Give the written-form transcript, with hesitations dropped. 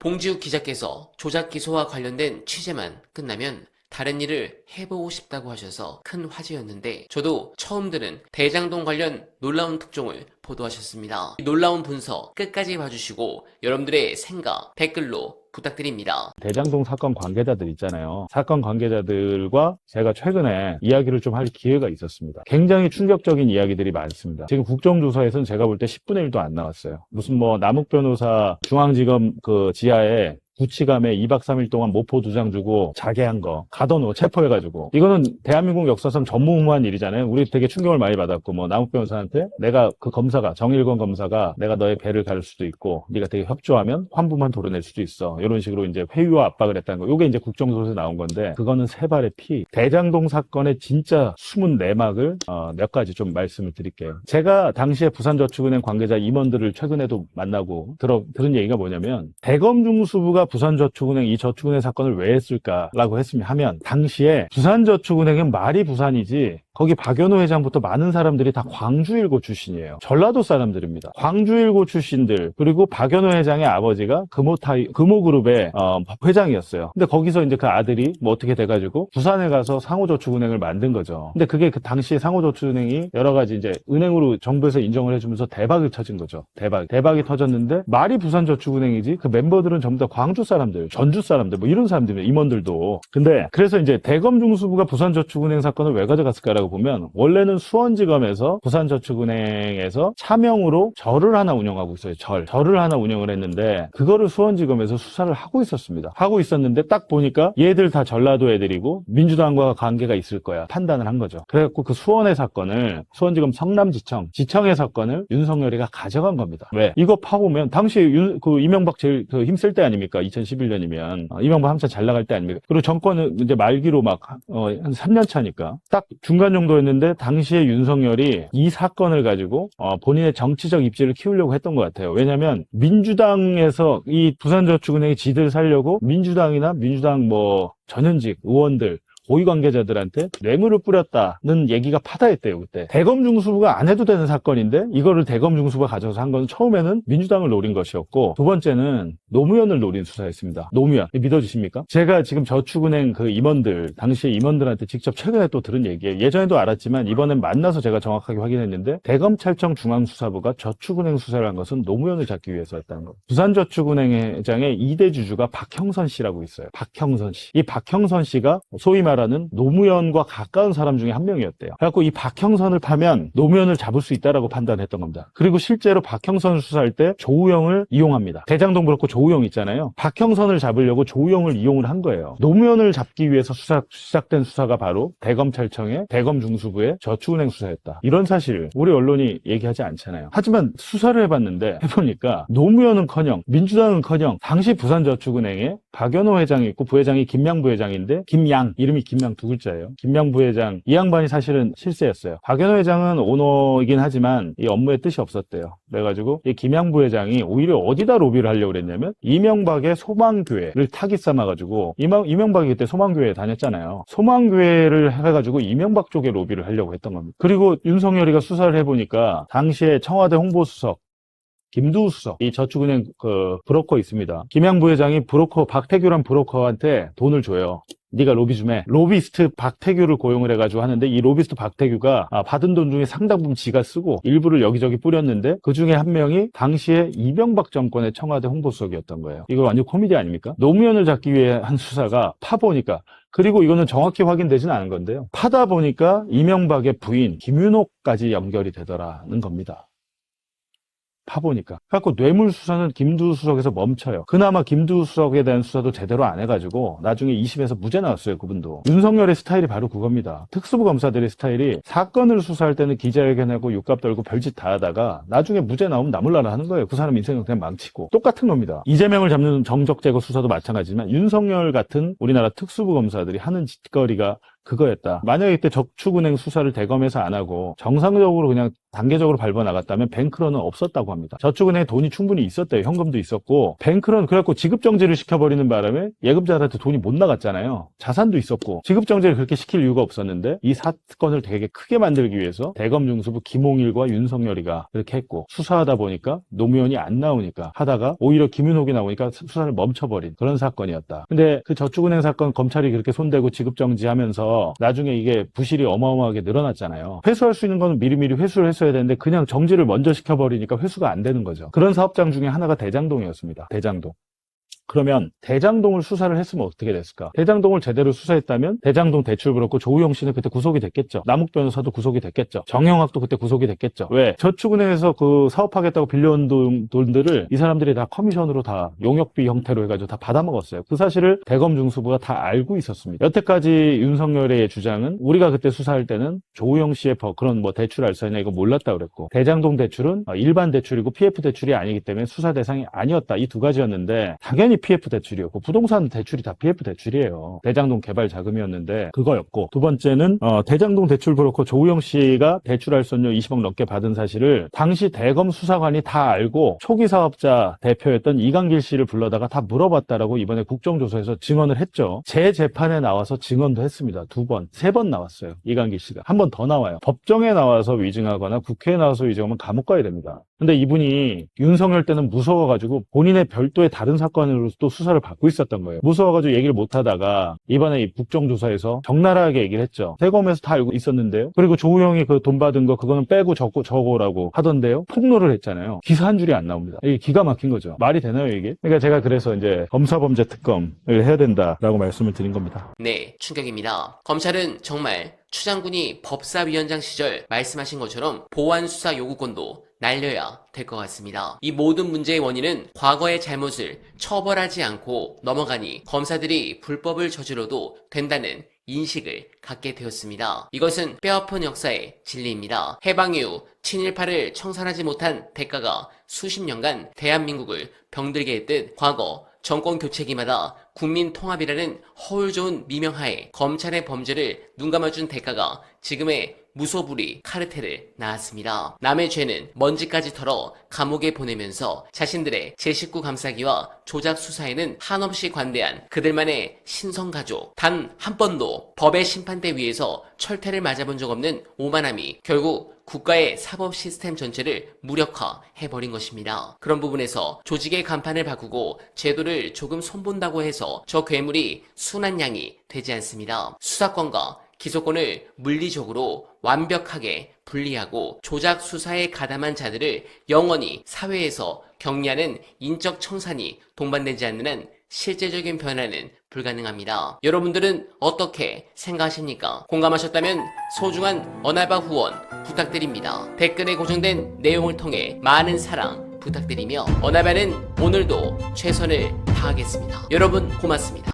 봉지욱 기자께서 조작 기소와 관련된 취재만 끝나면 다른 일을 해보고 싶다고 하셔서 큰 화제였는데, 저도 처음 들은 대장동 관련 놀라운 특종을 보도하셨습니다. 놀라운 분석 끝까지 봐주시고 여러분들의 생각 댓글로 부탁드립니다. 대장동 사건 관계자들 있잖아요. 사건 관계자들과 제가 최근에 이야기를 좀 할 기회가 있었습니다. 굉장히 충격적인 이야기들이 많습니다. 지금 국정조사에서는 제가 볼 때 10분의 1도 안 나왔어요. 무슨 남욱 변호사 중앙지검 그 지하에 구치감에 2박 3일 동안 모포 2장 주고 자게 한 거 가둬놓고 체포해가지고, 이거는 대한민국 역사상 전무후무한 일이잖아요. 우리 되게 충격을 많이 받았고, 남욱 변호사한테 내가 그 검사가 정일권 검사가 내가 너의 배를 갈 수도 있고 네가 되게 협조하면 환부만 도려낼 수도 있어, 이런 식으로 이제 회유와 압박을 했다는 거. 요게 이제 국정조사에서 나온 건데, 그거는 세 발의 피. 대장동 사건의 진짜 숨은 내막을 몇 가지 좀 말씀을 드릴게요. 제가 당시에 부산저축은행 관계자 임원들을 최근에도 만나고 들은 얘기가 뭐냐면, 대검중수부가 부산저축은행 이 저축은행 사건을 왜 했을까라고 하면, 당시에 부산저축은행은 말이 부산이지 거기 박연호 회장부터 많은 사람들이 다 광주일고 출신이에요. 전라도 사람들입니다. 광주일고 출신들, 그리고 박연호 회장의 아버지가 금호그룹의 회장이었어요. 근데 거기서 이제 그 아들이 어떻게 돼가지고 부산에 가서 상호저축은행을 만든 거죠. 근데 그게 그 당시에 상호저축은행이 여러 가지 이제 은행으로 정부에서 인정을 해주면서 대박이 터진 거죠. 대박이 터졌는데, 말이 부산저축은행이지 그 멤버들은 전부 다 광주 사람들, 전주 사람들, 이런 사람들이에요. 임원들도. 근데 그래서 이제 대검중수부가 부산저축은행 사건을 왜 가져갔을까라고 보면, 원래는 수원지검에서 부산저축은행에서 차명으로 절을 하나 운영하고 있어요. 절을 하나 운영을 했는데, 그거를 수원지검에서 수사를 하고 있었습니다. 하고 있었는데 딱 보니까 얘들 다 전라도 애들이고 민주당과 관계가 있을 거야 판단을 한 거죠. 그래갖고 그 수원의 사건을, 수원지검 성남지청의 사건을 윤석열이가 가져간 겁니다. 왜? 이거 파보면 당시에 이명박 제일 힘쓸 때 아닙니까? 2011년이면 이명박 한참 잘 나갈 때 아닙니까? 그리고 정권은 이제 말기로 한 3년 차니까 딱 중간 정도였는데, 당시에 윤석열이 이 사건을 가지고 본인의 정치적 입지를 키우려고 했던 것 같아요. 왜냐하면 민주당에서 이 부산저축은행이 지들 살려고 민주당 전현직 의원들, 고위 관계자들한테 뇌물을 뿌렸다는 얘기가 파다했대요, 그때. 대검중수부가 안 해도 되는 사건인데 이거를 대검중수부가 가져서 한 건 처음에는 민주당을 노린 것이었고, 두 번째는 노무현을 노린 수사였습니다. 노무현. 믿어주십니까? 제가 지금 저축은행 그 임원들, 당시에 임원들한테 직접 최근에 또 들은 얘기예요. 예전에도 알았지만 이번엔 만나서 제가 정확하게 확인했는데, 대검찰청 중앙수사부가 저축은행 수사를 한 것은 노무현을 잡기 위해서였다는 거. 부산저축은행 회장의 2대 주주가 박형선 씨라고 있어요. 박형선 씨. 이 박형선 씨가 소위 말하는 노무현과 가까운 사람 중에 한 명이었대요. 그래갖고 이 박형선을 파면 노무현을 잡을 수 있다라고 판단했던 겁니다. 그리고 실제로 박형선을 수사할 때 조우영을 이용합니다. 대장동 그렇고 조우영 있잖아요. 박형선을 잡으려고 조우영을 이용을 한 거예요. 노무현을 잡기 위해서 시작된 수사가 바로 대검찰청의 대검중수부의 저축은행 수사였다. 이런 사실 우리 언론이 얘기하지 않잖아요. 하지만 수사를 해보니까 노무현은커녕 민주당은커녕 당시 부산저축은행에 박연호 회장이 있고 부회장이 김양 부회장인데, 김양, 이름이 김양 두 글자예요. 김양 부회장, 이 양반이 사실은 실세였어요. 박연호 회장은 오너이긴 하지만 이 업무에 뜻이 없었대요. 그래가지고 이 김양 부회장이 오히려 어디다 로비를 하려고 그랬냐면, 이명박의 소망교회를 타깃 삼아가지고, 이명박이 그때 소망교회에 다녔잖아요. 소망교회를 해가지고 이명박 쪽에 로비를 하려고 했던 겁니다. 그리고 윤석열이가 수사를 해보니까 당시에 청와대 홍보수석 김두우 수석, 이 저축은행 그 브로커 있습니다. 김양 부회장이 박태규란 브로커한테 돈을 줘요. 네가 로비 좀 해. 로비스트 박태규를 고용을 해가지고 하는데, 이 로비스트 박태규가 받은 돈 중에 상당 부분 지가 쓰고 일부를 여기저기 뿌렸는데, 그 중에 한 명이 당시에 이명박 정권의 청와대 홍보수석이었던 거예요. 이거 완전 코미디 아닙니까? 노무현을 잡기 위해 한 수사가 파보니까, 그리고 이거는 정확히 확인되지는 않은 건데요, 파다 보니까 이명박의 부인 김윤옥까지 연결이 되더라는 겁니다. 파보니까. 그래갖고 뇌물 수사는 김두우 수석에서 멈춰요. 그나마 김두우 수석에 대한 수사도 제대로 안 해가지고 나중에 2심에서 무죄 나왔어요, 그분도. 윤석열의 스타일이 바로 그겁니다. 특수부 검사들의 스타일이 사건을 수사할 때는 기자회견하고 육갑 떨고 별짓 다 하다가 나중에 무죄 나오면 나몰라라 하는 거예요. 그 사람 인생은 그냥 망치고. 똑같은 겁니다. 이재명을 잡는 정적 제거 수사도 마찬가지지만, 윤석열 같은 우리나라 특수부 검사들이 하는 짓거리가 그거였다. 만약에 이때 저축은행 수사를 대검에서 안 하고 정상적으로 그냥 단계적으로 밟아 나갔다면 뱅크런은 없었다고 합니다. 저축은행에 돈이 충분히 있었대요. 현금도 있었고 뱅크런 그래갖고 지급정지를 시켜버리는 바람에 예금자들한테 돈이 못 나갔잖아요. 자산도 있었고 지급정지를 그렇게 시킬 이유가 없었는데 이 사건을 되게 크게 만들기 위해서 대검중수부 김홍일과 윤석열이가 이렇게 했고 수사하다 보니까 노무현이 안 나오니까 하다가 오히려 김윤옥이 나오니까 수사를 멈춰버린 그런 사건이었다. 근데 그 저축은행 사건 검찰이 그렇게 손대고 지급정지하면서 나중에 이게 부실이 어마어마하게 늘어났잖아요. 회수할 수 있는 거는 미리미리 회수를 했어야 되는데 그냥 정지를 먼저 시켜버리니까 회수가 안 되는 거죠. 그런 사업장 중에 하나가 대장동이었습니다. 대장동. 그러면 대장동을 수사를 했으면 어떻게 됐을까? 대장동을 제대로 수사했다면 대장동 대출 그렇고 조우영 씨는 그때 구속이 됐겠죠. 남욱 변호사도 구속이 됐겠죠. 정영학도 그때 구속이 됐겠죠. 왜? 저축은행에서 그 사업하겠다고 빌려온 돈들을 이 사람들이 다 커미션으로 다 용역비 형태로 해가지고 다 받아먹었어요. 그 사실을 대검중수부가 다 알고 있었습니다. 여태까지 윤석열의 주장은 우리가 그때 수사할 때는 조우영 씨의 그런 뭐 대출 알선이나 이거 몰랐다 그랬고 대장동 대출은 일반 대출이고 PF 대출이 아니기 때문에 수사 대상이 아니었다. 이 두 가지였는데 당연히 PF 대출이었고 부동산 대출이 다 PF 대출이에요. 대장동 개발 자금이었는데 그거였고 두 번째는 대장동 대출 브로커 조우영 씨가 대출 알선료 20억 넘게 받은 사실을 당시 대검 수사관이 다 알고 초기 사업자 대표였던 이강길 씨를 불러다가 다 물어봤다라고 이번에 국정조사에서 증언을 했죠. 제 재판에 나와서 증언도 했습니다. 2번, 3번 나왔어요. 이강길 씨가. 한 번 더 나와요. 법정에 나와서 위증하거나 국회에 나와서 위증하면 감옥 가야 됩니다. 근데 이분이 윤석열 때는 무서워가지고 본인의 별도의 다른 사건으로 또 수사를 받고 있었던 거예요. 무서워가지고 얘기를 못하다가 이번에 이 국정조사에서 적나라하게 얘기를 했죠. 대검에서 다 알고 있었는데요. 그리고 조우영이 그 돈 받은 거 그거는 빼고 적어오라고 하던데요. 폭로를 했잖아요. 기사 한 줄이 안 나옵니다. 이게 기가 막힌 거죠. 말이 되나요 이게? 그러니까 제가 그래서 이제 검사범죄 특검을 해야 된다라고 말씀을 드린 겁니다. 네, 충격입니다. 검찰은 정말 추 장군이 법사위원장 시절 말씀하신 것처럼 보완 수사 요구권도 날려야 될 것 같습니다. 이 모든 문제의 원인은 과거의 잘못을 처벌하지 않고 넘어가니 검사들이 불법을 저질러도 된다는 인식을 갖게 되었습니다. 이것은 뼈아픈 역사의 진리입니다. 해방 이후 친일파를 청산하지 못한 대가가 수십 년간 대한민국을 병들게 했듯 과거 정권 교체기마다 국민 통합이라는 허울 좋은 미명하에 검찰의 범죄를 눈감아준 대가가 지금의 무소불위 카르텔을 낳았습니다. 남의 죄는 먼지까지 털어 감옥에 보내면서 자신들의 제19 감싸기와 조작 수사에는 한없이 관대한 그들만의 신성가족, 단 한 번도 법의 심판대 위에서 철퇴를 맞아본 적 없는 오만함이 결국 국가의 사법 시스템 전체를 무력화해버린 것입니다. 그런 부분에서 조직의 간판을 바꾸고 제도를 조금 손본다고 해서 저 괴물이 순한 양이 되지 않습니다. 수사권과 기소권을 물리적으로 완벽하게 분리하고 조작 수사에 가담한 자들을 영원히 사회에서 격리하는 인적 청산이 동반되지 않는 한 실제적인 변화는 불가능합니다. 여러분들은 어떻게 생각하십니까? 공감하셨다면 소중한 언알바 후원 부탁드립니다. 댓글에 고정된 내용을 통해 많은 사랑 부탁드리며 언알바는 오늘도 최선을 다하겠습니다. 여러분 고맙습니다.